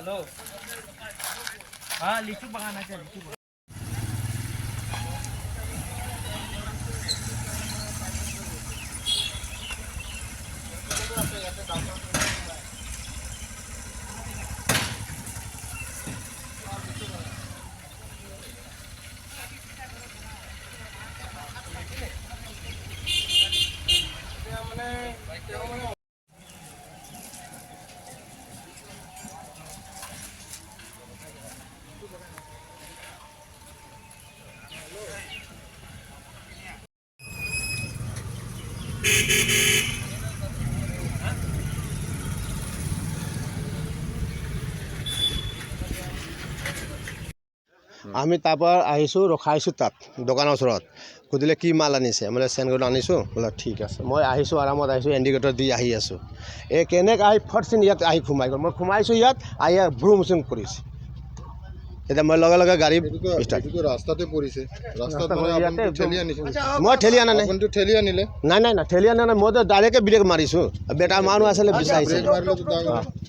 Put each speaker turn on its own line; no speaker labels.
hello हाँ लीचू बगाना चाहिए लीचू
আমি তাৰ পৰা আহিছোঁ ৰখাইছোঁ তাত দোকানৰ ওচৰত সুধিলে কি মাল আনিছে মানে চেনগত আনিছোঁ বোলে ঠিক আছে মই আহিছোঁ আৰামত আহিছোঁ ইণ্ডিকেটৰ দি আহি আছোঁ এই কেনেকৈ আহি ফটচিন ইয়াত আহি সোমাই গ'ল মই সোমাইছোঁ ইয়াত আহি ব্ৰুম চুম কৰিছে এতিয়া মই লগে লগে গাড়ী
ৰাস্তাতে পৰিছে
মই ঠেলি আনা নাই
ঠেলি আনিলে
নাই ঠেলি আনা নাই মই ডাইৰেক্টে ব্ৰেক মাৰিছোঁ বেটা মানুহ আছিলে বিচাৰিছে